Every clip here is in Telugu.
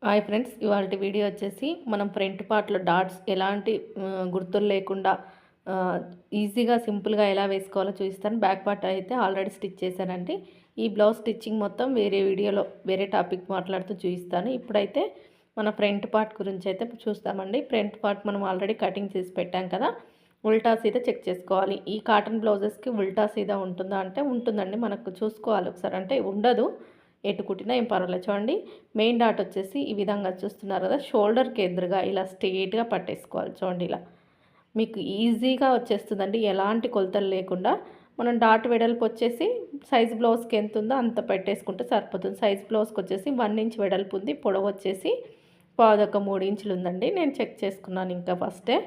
హాయ్ ఫ్రెండ్స్, ఇవాల్టి వీడియో వచ్చేసి మనం ఫ్రంట్ పార్ట్‌లో డాట్స్ ఎలాంటి గుర్తులు లేకుండా ఈజీగా సింపుల్‌గా ఎలా వేసుకోవాలో చూపిస్తాను. బ్యాక్ పార్ట్ అయితే ఆల్రెడీ స్టిచ్ చేశానండి. ఈ బ్లౌజ్ స్టిచ్చింగ్ మొత్తం వేరే వీడియోలో వేరే టాపిక్ మాట్లాడుతూ చూపిస్తాను. ఇప్పుడైతే మన ఫ్రంట్ పార్ట్ గురించి అయితే చూస్తామండి. ఫ్రంట్ పార్ట్ మనం ఆల్రెడీ కటింగ్ చేసి పెట్టాం కదా. ఉల్టా సీదా చెక్ చేసుకోవాలి. ఈ కాటన్ బ్లౌజెస్‌కి ఉల్టా సీదా ఉంటుందా అంటే ఉంటుందండి. మనకు చూసుకోవాలి ఒకసారి. అంటే ఉండదు, ఎటు కుట్టినా ఏం పర్వాలేదు. చూడండి, మెయిన్ డాట్ వచ్చేసి ఈ విధంగా చూస్తున్నారు కదా, షోల్డర్కి ఎదురుగా ఇలా స్ట్రెయిట్గా పట్టేసుకోవాలి. చూడండి, ఇలా మీకు ఈజీగా వచ్చేస్తుందండి, ఎలాంటి కొలతలు లేకుండా. మనం డాట్ వెడల్పు వచ్చేసి సైజ్ బ్లౌజ్కి ఎంత ఉందో అంత పెట్టేసుకుంటే సరిపోతుంది. సైజ్ బ్లౌజ్కి వచ్చేసి 1 ఇంచ్ వెడల్పు ఉంది, పొడవు వచ్చేసి పాదొక 3 ఇంచులు ఉందండి. నేను చెక్ చేసుకున్నాను ఇంకా ఫస్టే.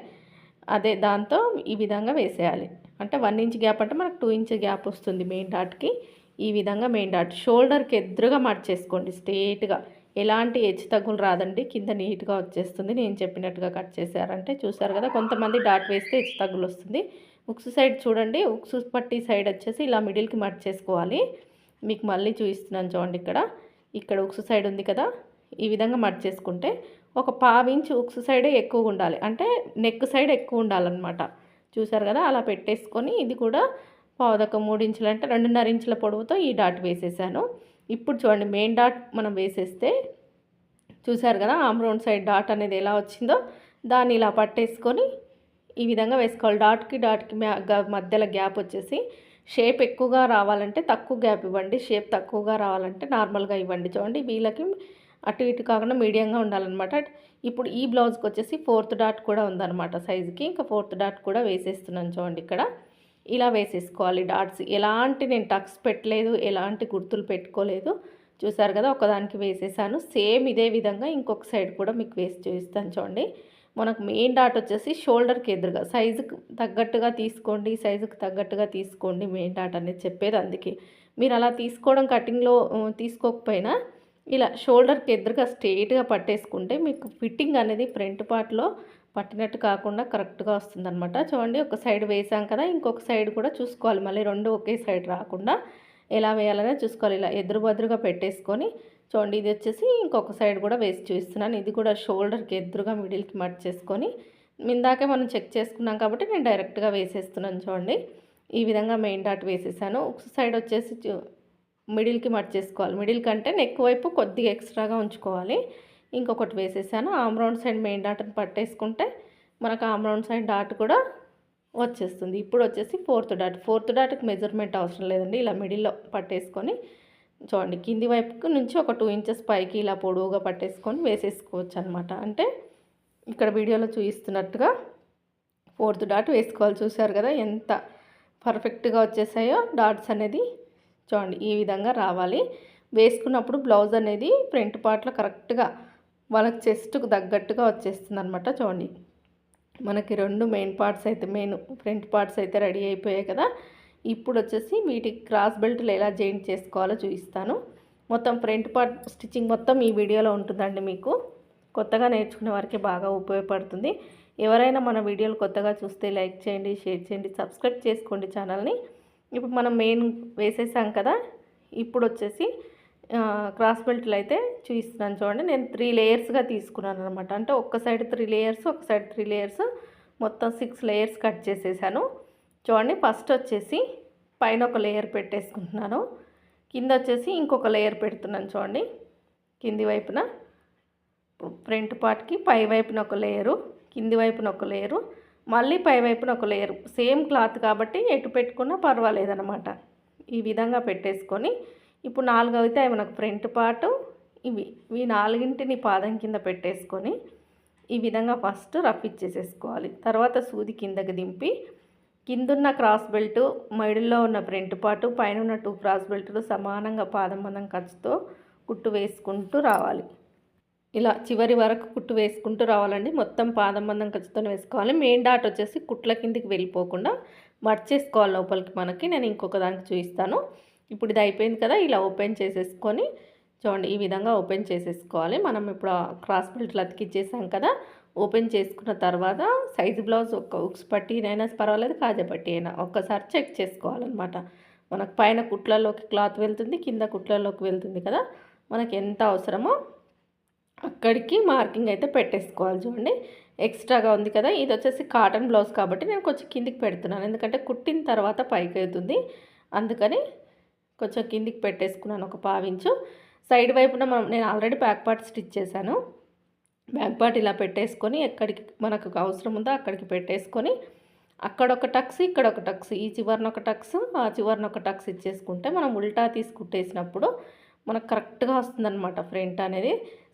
అదే దాంతో ఈ విధంగా వేసేయాలి. అంటే 1 ఇంచ్ గ్యాప్ అంటే మనకు 2 ఇంచ్ గ్యాప్ వస్తుంది మెయిన్ డాట్కి. ఈ విధంగా మెయిన్ డాట్ షోల్డర్కి ఎదురుగా మార్చేసుకోండి స్ట్రేట్గా. ఎలాంటి హెచ్చు తగ్గులు రాదండి, కింద నీట్గా వచ్చేస్తుంది. నేను చెప్పినట్టుగా కట్ చేశారంటే చూసారు కదా, కొంతమంది డాట్ వేస్తే హెచ్చు తగ్గులు వస్తుంది. ఉక్సు సైడ్ చూడండి, ఉక్సు పట్టి సైడ్ వచ్చేసి ఇలా మిడిల్కి మర్చేసుకోవాలి. మీకు మళ్ళీ చూపిస్తున్నాను చూడండి, ఇక్కడ ఉక్సు సైడ్ ఉంది కదా, ఈ విధంగా మర్చేసుకుంటే ఒక 1/2 ఇంచ్ ఉక్సు సైడే ఎక్కువగా ఉండాలి, అంటే నెక్ సైడ్ ఎక్కువ ఉండాలన్నమాట. చూసారు కదా, అలా పెట్టేసుకొని ఇది కూడా పావుదొక 3 ఇంచులు అంటే 2.5 ఇంచుల పొడవుతో ఈ డాట్ వేసేసాను. ఇప్పుడు చూడండి, మెయిన్ డాట్ మనం వేసేస్తే చూసారు కదా, ఆమ్ రౌండ్ సైడ్ డాట్ అనేది ఎలా వచ్చిందో దాన్ని ఇలా పట్టేసుకొని ఈ విధంగా వేసుకోవాలి. డాట్కి మధ్యలో గ్యాప్ వచ్చేసి షేప్ ఎక్కువగా రావాలంటే తక్కువ గ్యాప్ ఇవ్వండి, షేప్ తక్కువగా రావాలంటే నార్మల్గా ఇవ్వండి. చూడండి, వీళ్ళకి అటు ఇటు కాకుండా మీడియంగా ఉండాలన్నమాట. ఇప్పుడు ఈ బ్లౌజ్కి వచ్చేసి 4th డాట్ కూడా ఉందన్నమాట సైజుకి. ఇంకా 4th డాట్ కూడా వేసేస్తున్నాను. చూడండి, ఇక్కడ ఇలా వేసేసుకోవాలి డాట్స్. ఎలాంటి నేను టక్స్ పెట్టలేదు, ఎలాంటి గుర్తులు పెట్టుకోలేదు. చూసారు కదా, ఒకదానికి వేసేసాను. సేమ్ ఇదే విధంగా ఇంకొక సైడ్ కూడా మీకు వేసి చూపిస్తాను. చూడండి, మనకు మెయిన్ డాట్ వచ్చేసి షోల్డర్కి ఎదురుగా సైజుకి తగ్గట్టుగా తీసుకోండి, సైజుకి తగ్గట్టుగా తీసుకోండి. మెయిన్ డాట్ అనేది చెప్పేది అందుకే. మీరు అలా తీసుకోవడం కటింగ్లో తీసుకోకపోయినా ఇలా షోల్డర్కి ఎదురుగా స్ట్రెయిట్గా పట్టేసుకుంటే మీకు ఫిట్టింగ్ అనేది ఫ్రంట్ పార్ట్లో పట్టినట్టు కాకుండా కరెక్ట్గా వస్తుందన్నమాట. చూడండి, ఒక సైడ్ వేసాం కదా, ఇంకొక సైడ్ కూడా చూసుకోవాలి. మళ్ళీ రెండు ఒకే సైడ్ రాకుండా ఎలా వేయాలనే చూసుకోవాలి. ఇలా ఎదురుగా పెట్టేసుకొని చూడండి, ఇది వచ్చేసి ఇంకొక సైడ్ కూడా వేసి చూపిస్తున్నాను. ఇది కూడా షోల్డర్కి ఎదురుగా మిడిల్కి మర్చేసుకొని ఇందాకే మనం చెక్ చేసుకున్నాం కాబట్టి నేను డైరెక్ట్గా వేసేస్తున్నాను. చూడండి, ఈ విధంగా మెయిన్ డాట్ వేసేసాను. ఒక సైడ్ వచ్చేసి మిడిల్కి మర్చేసుకోవాలి. మిడిల్ కంటే నెక్ వైపు కొద్దిగా ఎక్స్ట్రాగా ఉంచుకోవాలి. ఇంకొకటి వేసేసాను. ఆమ్ రౌండ్ సైడ్ మెయిన్ డాట్ని పట్టేసుకుంటే మనకు ఆమ్ రౌండ్ సైడ్ డాట్ కూడా వచ్చేస్తుంది. ఇప్పుడు వచ్చేసి 4th డాట్కి మెజర్మెంట్ అవసరం లేదండి. ఇలా మిడిల్లో పట్టేసుకొని చూడండి, కింది వైపుకి నుంచి ఒక 2 ఇంచెస్ పైకి ఇలా పొడవుగా పట్టేసుకొని వేసేసుకోవచ్చు అనమాట. అంటే ఇక్కడ వీడియోలో చూపిస్తున్నట్టుగా 4th డాట్ వేసుకోవాలి. చూసారు కదా, ఎంత పర్ఫెక్ట్గా వచ్చేసాయో డాట్స్ అనేది. చూడండి, ఈ విధంగా రావాలి. వేసుకున్నప్పుడు బ్లౌజ్ అనేది ఫ్రంట్ పార్ట్లో కరెక్ట్గా వాళ్ళకి చెస్ట్కు తగ్గట్టుగా వచ్చేస్తుంది అనమాట. చూడండి, మనకి 2 మెయిన్ ఫ్రంట్ పార్ట్స్ అయితే రెడీ అయిపోయాయి కదా. ఇప్పుడు వచ్చేసి వీటికి క్రాస్ బెల్ట్లు ఎలా జాయింట్ చేసుకోవాలో చూపిస్తాను. మొత్తం ఫ్రంట్ పార్ట్ స్టిచ్చింగ్ మొత్తం ఈ వీడియోలో ఉంటుందండి. మీకు కొత్తగా నేర్చుకునే వారికి బాగా ఉపయోగపడుతుంది. ఎవరైనా మన వీడియోలు కొత్తగా చూస్తే లైక్ చేయండి, షేర్ చేయండి, సబ్స్క్రైబ్ చేసుకోండి ఛానల్ని. ఇప్పుడు మనం మెయిన్ వేసేసాం కదా, ఇప్పుడు వచ్చేసి క్రాస్ బెల్ట్లు అయితే చూపిస్తున్నాను. చూడండి, నేను 3 లేయర్స్గా తీసుకున్నాను అనమాట. అంటే ఒక సైడ్ 3 లేయర్స్, ఒక సైడ్ 3 లేయర్స్, మొత్తం 6 లేయర్స్ కట్ చేసేసాను. చూడండి, ఫస్ట్ వచ్చేసి పైన ఒక లేయర్ పెట్టేసుకుంటున్నాను, కింద వచ్చేసి ఇంకొక లేయర్ పెడుతున్నాను. చూడండి, కింది వైపున ఫ్రంట్ పార్ట్కి పై వైపున ఒక లేయరు, కింది వైపున ఒక లేయరు, మళ్ళీ పై వైపున ఒక లేయరు. సేమ్ క్లాత్ కాబట్టి ఎటు పెట్టుకున్నా పర్వాలేదన్నమాట. ఈ విధంగా పెట్టేసుకొని ఇప్పుడు 4 అవుతాయి మనకు ఫ్రంట్ పార్ట్. ఇవి 4ంటిని పాదం కింద పెట్టేసుకొని ఈ విధంగా ఫస్ట్ రఫ్ ఇచ్చేసేసుకోవాలి. తర్వాత సూది కిందకి దింపి కిందున్న క్రాస్ బెల్ట్, మిడిల్లో ఉన్న ఫ్రంట్ పార్ట్, పైన ఉన్న 2 క్రాస్ బెల్ట్లు సమానంగా పాదం మందం ఖర్చుతో కుట్టు వేసుకుంటూ రావాలి. ఇలా చివరి వరకు కుట్టు వేసుకుంటూ రావాలండి. మొత్తం పాదం మందం ఖర్చుతో వేసుకోవాలి. మెయిన్ డాట్ వచ్చేసి కుట్ల కిందికి వెళ్ళిపోకుండా మర్చేసుకోవాలి లోపలికి. నేను ఇంకొక దానికి చూపిస్తాను. ఇప్పుడు ఇది అయిపోయింది కదా, ఇలా ఓపెన్ చేసేసుకొని చూడండి, ఈ విధంగా ఓపెన్ చేసేసుకోవాలి. మనం ఇప్పుడు క్రాస్ బెల్ట్లు అతికిచ్చేసాం కదా, ఓపెన్ చేసుకున్న తర్వాత సైజు బ్లౌజ్ ఒక ఉక్స్ పట్టీనైనా పర్వాలేదు, కాజా పట్టీ అయినా ఒక్కసారి చెక్ చేసుకోవాలన్నమాట. మనకు పైన కుట్లలోకి క్లాత్ వెళ్తుంది, కింద కుట్లలోకి వెళ్తుంది కదా. మనకి ఎంత అవసరమో ఇక్కడికి మార్కింగ్ అయితే పెట్టేసుకోవాలి. చూడండి ఎక్స్ట్రాగా ఉంది కదా, ఇది వచ్చేసి కాటన్ బ్లౌజ్ కాబట్టి నేను కొంచెం కిందికి పెడుతున్నాను, ఎందుకంటే కుట్టిన తర్వాత పైకి అవుతుంది, అందుకని కొంచెం కిందికి పెట్టేసుకున్నాను ఒక పావించు. సైడ్ వైపున నేను ఆల్రెడీ బ్యాక్ పార్ట్ స్టిచ్ చేశాను. బ్యాక్ పార్ట్ ఇలా పెట్టేసుకొని ఎక్కడికి మనకు అవసరం ఉందో అక్కడికి పెట్టేసుకొని అక్కడ ఒక టక్స్, ఇక్కడ ఒక టక్స్, ఈ చివరన ఒక టక్స్, ఆ చివరన ఒక టక్స్ ఇచ్చేసుకుంటే మనం ఉల్టా తీసి కుట్టేసినప్పుడు మనకు కరెక్ట్గా వస్తుందన్నమాట ఫ్రంట్ అనేది.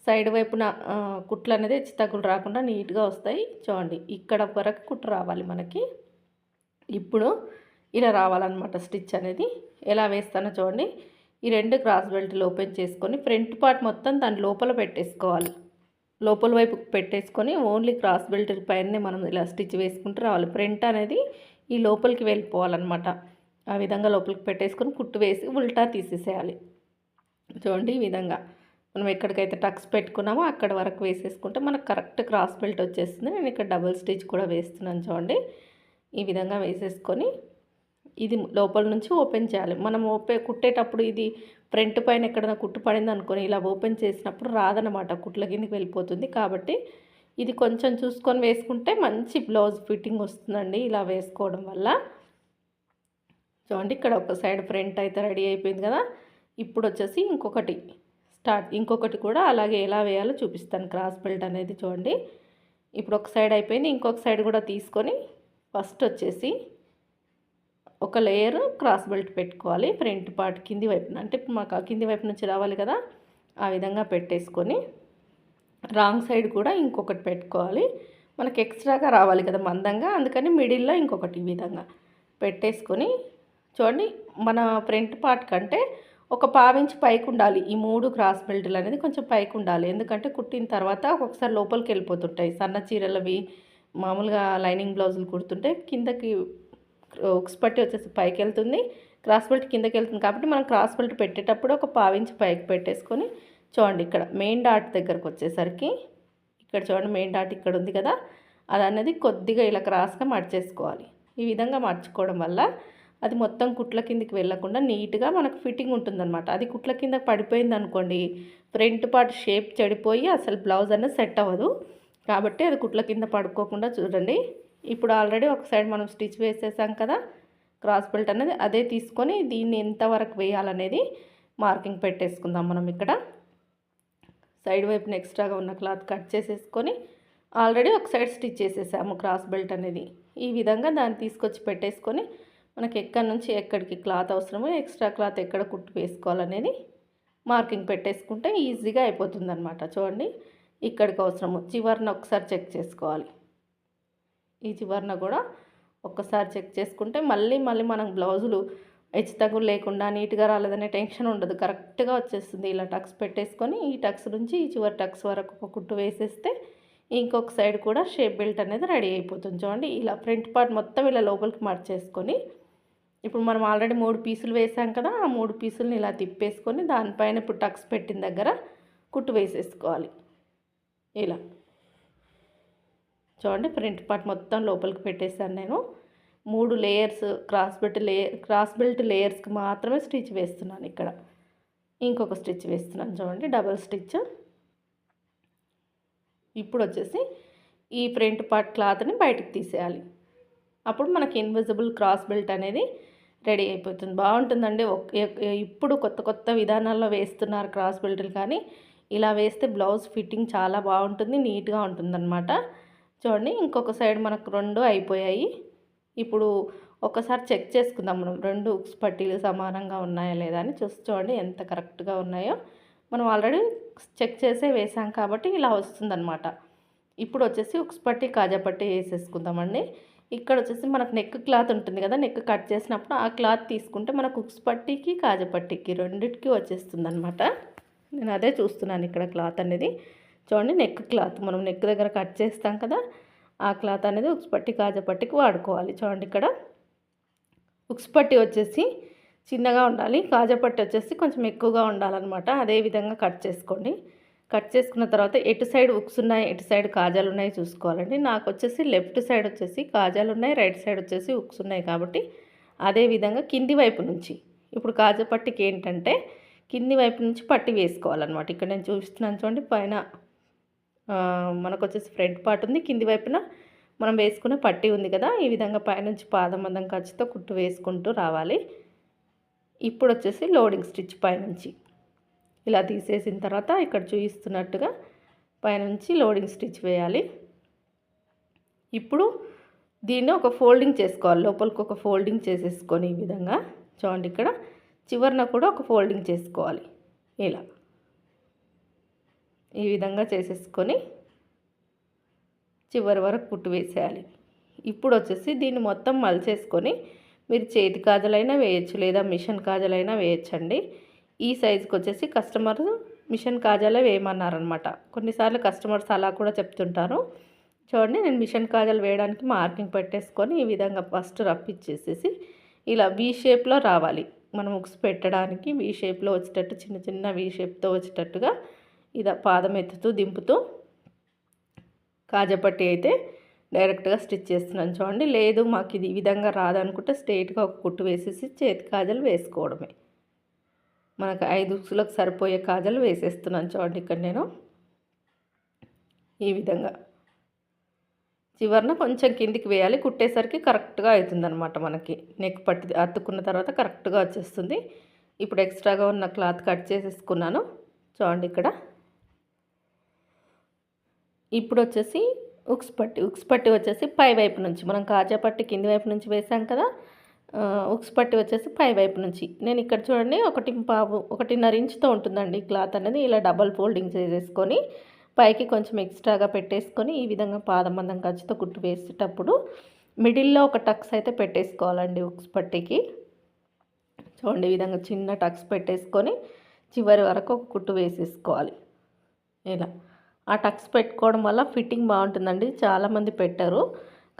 సైడ్ వైపున కుట్లు అనేది తగులు రాకుండా నీట్గా వస్తాయి. చూడండి ఇక్కడ వరకు కుట్టు రావాలి మనకి. ఇప్పుడు ఇలా రావాలన్నమాట స్టిచ్ అనేది. ఎలా వేస్తానో చూడండి. ఈ 2 క్రాస్ బెల్ట్లు ఓపెన్ చేసుకొని ఫ్రంట్ పార్ట్ మొత్తం దాని లోపల పెట్టేసుకోవాలి. లోపల వైపు పెట్టేసుకొని ఓన్లీ క్రాస్ బెల్ట్ పైనే మనం ఇలా స్టిచ్ వేసుకుంటూ రావాలి. ఫ్రంట్ అనేది ఈ లోపలికి వెళ్ళిపోవాలన్నమాట. ఆ విధంగా లోపలికి పెట్టేసుకొని కుట్టు వేసి ఉల్టా తీసేసేయాలి. చూడండి ఈ విధంగా మనం ఎక్కడికైతే టక్స్ పెట్టుకున్నామో అక్కడ వరకు వేసేసుకుంటే మనకు కరెక్ట్ క్రాస్ బెల్ట్ వచ్చేస్తుంది. నేను ఇక్కడ డబుల్ స్టిచ్ కూడా వేస్తున్నాను చూడండి. ఈ విధంగా వేసేసుకొని ఇది లోపల నుంచి ఓపెన్ చేయాలి. మనం కుట్టేటప్పుడు ఇది ఫ్రంట్ పైన ఎక్కడైనా కుట్టు పడింది అనుకొని ఇలా ఓపెన్ చేసినప్పుడు రాదనమాట, కుట్ల కిందకి వెళ్ళిపోతుంది. కాబట్టి ఇది కొంచెం చూసుకొని వేసుకుంటే మంచి బ్లౌజ్ ఫిట్టింగ్ వస్తుందండి ఇలా వేసుకోవడం వల్ల. చూడండి ఇక్కడ ఒక సైడ్ ఫ్రంట్ అయితే రెడీ అయిపోయింది కదా. ఇప్పుడు వచ్చేసి ఇంకొకటి కూడా అలాగే ఎలా వేయాలో చూపిస్తాను క్రాస్ బెల్ట్ అనేది. చూడండి ఇప్పుడు ఒక సైడ్ అయిపోయింది, ఇంకొక సైడ్ కూడా తీసుకొని ఫస్ట్ వచ్చేసి ఒక లేయర్ క్రాస్ బెల్ట్ పెట్టుకోవాలి ఫ్రంట్ పార్ట్ కింది వైపున, అంటే మాకు కింది వైపు నుంచి రావాలి కదా, ఆ విధంగా పెట్టేసుకొని రాంగ్ సైడ్ కూడా ఇంకొకటి పెట్టుకోవాలి. మనకు ఎక్స్ట్రాగా రావాలి కదా మందంగా, అందుకని మిడిల్లో ఇంకొకటి ఈ విధంగా పెట్టేసుకొని చూడండి మన ఫ్రంట్ పార్ట్ కంటే ఒక పావించి పైకి ఉండాలి. ఈ 3 క్రాస్ బెల్ట్లు అనేది కొంచెం పైకి ఉండాలి, ఎందుకంటే కుట్టిన తర్వాత ఒక్కొక్కసారి లోపలికి వెళ్ళిపోతుంటాయి. సన్న చీరలవి మామూలుగా లైనింగ్ బ్లౌజులు కుడుతుంటే కిందకి ఉక్స్ పట్టి వచ్చేసి పైకి వెళ్తుంది, క్రాస్ బెల్ట్ కిందకి వెళ్తుంది. కాబట్టి మనం క్రాస్ బెల్ట్ పెట్టేటప్పుడు ఒక పావించి పైకి పెట్టేసుకొని చూడండి ఇక్కడ మెయిన్ డాట్ దగ్గరకు వచ్చేసరికి ఇక్కడ చూడండి మెయిన్ డాట్ ఇక్కడ ఉంది కదా, అది అనేది కొద్దిగా ఇలా క్రాస్గా మర్చేసుకోవాలి. ఈ విధంగా మర్చుకోవడం వల్ల అది మొత్తం కుట్ల కిందకి వెళ్ళకుండా నీట్గా మనకు ఫిట్టింగ్ ఉంటుందన్నమాట. అది కుట్ల కింద పడిపోయింది అనుకోండి, ఫ్రంట్ పార్ట్ షేప్ చెడిపోయి అసలు బ్లౌజ్ అనేది సెట్ అవ్వదు. కాబట్టి అది కుట్ల కింద పడుకోకుండా చూడండి. ఇప్పుడు ఆల్రెడీ ఒక సైడ్ మనం స్టిచ్ వేసేసాం కదా క్రాస్ బెల్ట్ అనేది, అదే తీసుకొని దీన్ని ఎంతవరకు వేయాలనేది మార్కింగ్ పెట్టేసుకుందాం. మనం ఇక్కడ సైడ్ వైపున ఎక్స్ట్రాగా ఉన్న క్లాత్ కట్ చేసేసుకొని ఆల్రెడీ ఒక సైడ్ స్టిచ్ చేసేసాము క్రాస్ బెల్ట్ అనేది. ఈ విధంగా దాన్ని తీసుకొచ్చి పెట్టేసుకొని మనకి ఎక్కడి నుంచి ఎక్కడికి క్లాత్ అవసరమో ఎక్స్ట్రా క్లాత్ ఎక్కడ కుట్టు వేసుకోవాలనేది మార్కింగ్ పెట్టేసుకుంటే ఈజీగా అయిపోతుందన్నమాట. చూడండి ఇక్కడికి అవసరము చివరన ఒకసారి చెక్ చేసుకోవాలి. ఈ చివరన కూడా ఒక్కసారి చెక్ చేసుకుంటే మళ్ళీ మనం బ్లౌజులు తగులు లేకుండా నీట్గా రాలేదనే టెన్షన్ ఉండదు, కరెక్ట్గా వచ్చేస్తుంది. ఇలా టక్స్ పెట్టేసుకొని ఈ టక్స్ నుంచి ఈ చివరి టక్స్ వరకు ఒక కుట్టు వేసేస్తే ఇంకొక సైడ్ కూడా షేప్ బెల్ట్ అనేది రెడీ అయిపోతుంది. చూడండి ఇలా ఫ్రంట్ పార్ట్ మొత్తం ఇలా లోపలికి మార్చేసుకొని ఇప్పుడు మనం ఆల్రెడీ 3 పీసులు వేసాం కదా, ఆ 3 పీసులని ఇలా తిప్పేసుకొని దానిపైన ఇప్పుడు టక్స్ పెట్టిన దగ్గర కుట్టు వేసేసుకోవాలి. ఇలా చూడండి ఫ్రంట్ పార్ట్ మొత్తం లోపలికి పెట్టేసాను నేను. 3 లేయర్స్ క్రాస్ బెల్ట్ లేయర్స్కి మాత్రమే స్టిచ్ వేస్తున్నాను. ఇక్కడ ఇంకొక స్టిచ్ వేస్తున్నాను చూడండి, డబల్ స్టిచ్. ఇప్పుడు వచ్చేసి ఈ ఫ్రంట్ పార్ట్ క్లాత్ని బయటకు తీసేయాలి. అప్పుడు మనకి ఇన్విజిబుల్ క్రాస్ బెల్ట్ అనేది రెడీ అయిపోతుంది. బాగుంటుందండి. ఇప్పుడు కొత్త విధానాల్లో వేస్తున్నారు క్రాస్ బెల్ట్లు, కానీ ఇలా వేస్తే బ్లౌజ్ ఫిట్టింగ్ చాలా బాగుంటుంది, నీట్గా ఉంటుందన్నమాట. చూడండి ఇంకొక సైడ్ మనకు 2 అయిపోయాయి. ఇప్పుడు ఒకసారి చెక్ చేసుకుందాం మనం 2 ఉక్స్ పట్టీలు సమానంగా ఉన్నాయా లేదా అని చూడండి ఎంత కరెక్ట్గా ఉన్నాయో. మనం ఆల్రెడీ చెక్ చేసే వేసాం కాబట్టి ఇలా వస్తుందన్నమాట. ఇప్పుడు వచ్చేసి ఉక్స్ పట్టీ కాజా పట్టీ వేసేసుకుందామండి. ఇక్కడ వచ్చేసి మనకు నెక్ క్లాత్ ఉంటుంది కదా, నెక్ కట్ చేసినప్పుడు ఆ క్లాత్ తీసుకుంటే మనకు ఉక్స్ పట్టీకి కాజా పట్టీకి రెండింటికి వచ్చేస్తుంది అనమాట. నేను అదే చూస్తున్నాను ఇక్కడ క్లాత్ అనేది. చూడండి నెక్ క్లాత్ మనం నెక్ దగ్గర కట్ చేస్తాం కదా, ఆ క్లాత్ అనేది ఉక్స్ పట్టీ కాజా పట్టీకి వాడుకోవాలి. చూడండి ఇక్కడ ఉక్స్ పట్టీ వచ్చేసి చిన్నగా ఉండాలి, కాజా పట్టీ వచ్చేసి కొంచెం ఎక్కువగా ఉండాలన్నమాట. అదే విధంగా కట్ చేసుకోండి. కట్ చేసుకున్న తర్వాత ఎటు సైడ్ ఉక్స్ ఉన్నాయి ఎటు సైడ్ కాజాలు ఉన్నాయి చూసుకోవాలండి. నాకు వచ్చేసి లెఫ్ట్ సైడ్ వచ్చేసి కాజాలు ఉన్నాయి, రైట్ సైడ్ వచ్చేసి ఉక్స్ ఉన్నాయి. కాబట్టి అదే విధంగా కింది వైపు నుంచి ఇప్పుడు కాజా పట్టికి ఏంటంటే కింది వైపు నుంచి పట్టి వేసుకోవాలన్నమాట. ఇక్కడ నేను చూపిస్తున్నాను చూడండి, పైన మనకొచ్చేసి ఫ్రంట్ పార్ట్ ఉంది, కింది వైపున మనం వేసుకునే పట్టీ ఉంది కదా, ఈ విధంగా పైనుంచి పాదం మందం ఖర్చుతో కుట్టు వేసుకుంటూ రావాలి. ఇప్పుడు వచ్చేసి లోడింగ్ స్టిచ్ పైనుంచి ఇలా తీసేసిన తర్వాత ఇక్కడ చూపిస్తున్నట్టుగా పైనుంచి లోడింగ్ స్టిచ్ వేయాలి. ఇప్పుడు దీన్ని ఒక ఫోల్డింగ్ చేసుకోవాలి, లోపలికి ఒక ఫోల్డింగ్ చేసేసుకొని ఈ విధంగా చూడండి, ఇక్కడ చివరన కూడా ఒక ఫోల్డింగ్ చేసుకోవాలి. ఇలా ఈ విధంగా చేసేసుకొని చివరి వరకు కుట్టు వేసేయాలి. ఇప్పుడు వచ్చేసి దీన్ని మొత్తం మలిచేసుకొని మీరు చేతి కాజలైనా వేయచ్చు, లేదా మిషన్ కాజలైనా వేయచ్చండి. ఈ సైజుకి వచ్చేసి కస్టమర్ మిషన్ కాజాలే వేయమన్నారనమాట. కొన్నిసార్లు కస్టమర్స్ అలా కూడా చెప్తుంటారు. చూడండి, నేను మిషన్ కాజాలు వేయడానికి మార్కింగ్ పెట్టేసుకొని ఈ విధంగా ఫస్ట్ రప్పిచ్చేసేసి ఇలా వీ షేప్లో రావాలి. మనం ఉక్స్ పెట్టడానికి వీ షేప్లో వచ్చేటట్టు, చిన్న చిన్న వీ షేప్తో వచ్చేటట్టుగా ఇలా పాదం ఎత్తుతూ దింపుతూ కాజాపట్టి అయితే డైరెక్ట్గా స్టిచ్ చేస్తున్నాను. చూడండి, లేదు మాకు ఇది ఈ విధంగా రాదనుకుంటే స్ట్రైట్గా ఒక కుట్టు వేసేసి చేతి కాజలు వేసుకోవడమే. మనకు 5 ఉక్సులకు సరిపోయే కాజలు వేసేస్తున్నాను. చూడండి, ఇక్కడ నేను ఈ విధంగా చివరన కొంచెం కిందికి వేయాలి. కుట్టేసరికి కరెక్ట్గా అవుతుందన్నమాట. మనకి నెక్ పట్టి అతుక్కున్న తర్వాత కరెక్ట్గా వచ్చేస్తుంది. ఇప్పుడు ఎక్స్ట్రాగా ఉన్న క్లాత్ కట్ చేసేసుకున్నాను. చూడండి, ఇక్కడ ఇప్పుడు వచ్చేసి ఉక్స్ పట్టి వచ్చేసి పై వైపు నుంచి, మనం కాజా పట్టి కింది వైపు నుంచి వేసాం కదా, ఉక్స్ పట్టి వచ్చేసి పై వైపు నుంచి. నేను ఇక్కడ చూడండి 1.5 ఇంచుతో ఉంటుందండి క్లాత్ అనేది. ఇలా డబల్ ఫోల్డింగ్ చేసేసుకొని పైకి కొంచెం ఎక్స్ట్రాగా పెట్టేసుకొని ఈ విధంగా పాదం మందం ఖర్చుతో కుట్టు వేసేటప్పుడు మిడిల్లో ఒక టక్స్ అయితే పెట్టేసుకోవాలండి ఉక్స్ పట్టికి. చూడండి, ఈ విధంగా చిన్న టక్స్ పెట్టేసుకొని చివరి వరకు ఒక కుట్టు వేసేసుకోవాలి. ఇలా ఆ టక్స్ పెట్టుకోవడం వల్ల ఫిట్టింగ్ బాగుంటుందండి. చాలామంది పెట్టారు,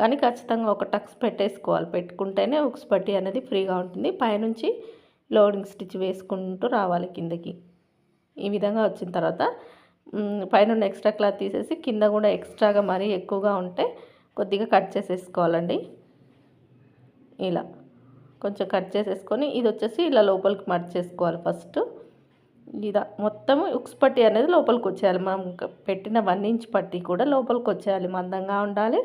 కానీ ఖచ్చితంగా ఒక టక్స్ పెట్టేసుకోవాలి. పెట్టుకుంటేనే ఉక్స్ పట్టి అనేది ఫ్రీగా ఉంటుంది. పైనుంచి లోడింగ్ స్టిచ్ వేసుకుంటూ రావాలి కిందకి. ఈ విధంగా వచ్చిన తర్వాత పైన ఎక్స్ట్రా క్లాత్ తీసేసి కింద కూడా ఎక్స్ట్రాగా మరీ ఎక్కువగా ఉంటే కొద్దిగా కట్ చేసేసుకోవాలండి. ఇలా కొంచెం కట్ చేసేసుకొని ఇది వచ్చేసి ఇలా లోపలికి మర్చ్ చేసుకోవాలి. ఫస్ట్ ఇలా మొత్తం ఉక్స్ పట్టి అనేది లోపలికి వచ్చేయాలి. మనం పెట్టిన 1 ఇంచ్ పట్టి కూడా లోపలికి వచ్చేయాలి, మందంగా ఉండాలి,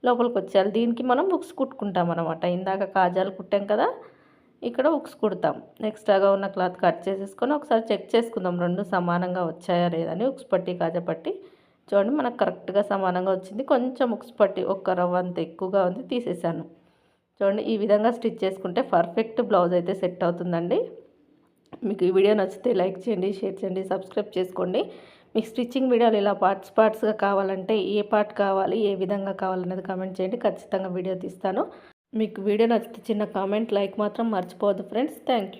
లోపలికి వచ్చేయాలి. దీనికి మనం ఉక్స్ కుట్టుకుంటాం అనమాట. ఇందాక కాజాలు కుట్టాం కదా, ఇక్కడ ఉక్స్ కుడతాం. ఎక్స్ట్రాగా ఉన్న క్లాత్ కట్ చేసేసుకొని ఒకసారి చెక్ చేసుకుందాం 2 సమానంగా వచ్చాయా లేదని. ఉక్స్ పట్టి కాజా పట్టి చూడండి, మనకు కరెక్ట్గా సమానంగా వచ్చింది. కొంచెం ఉక్స్ పట్టి ఒక్క రవ్వ అంత ఎక్కువగా ఉంది, తీసేసాను. చూడండి, ఈ విధంగా స్టిచ్ చేసుకుంటే పర్ఫెక్ట్ బ్లౌజ్ అయితే సెట్ అవుతుందండి. మీకు ఈ వీడియో నచ్చితే లైక్ చేయండి, షేర్ చేయండి, సబ్స్క్రైబ్ చేసుకోండి. మీకు స్టిచ్చింగ్ వీడియోలు ఇలా పార్ట్స్గా కావాలంటే ఏ పార్ట్ కావాలి, ఏ విధంగా కావాలనేది కామెంట్ చేయండి. ఖచ్చితంగా వీడియో తీస్తాను. మీకు వీడియో నచ్చితే చిన్న కామెంట్, లైక్ మాత్రం మర్చిపోవద్దు ఫ్రెండ్స్. Thank you.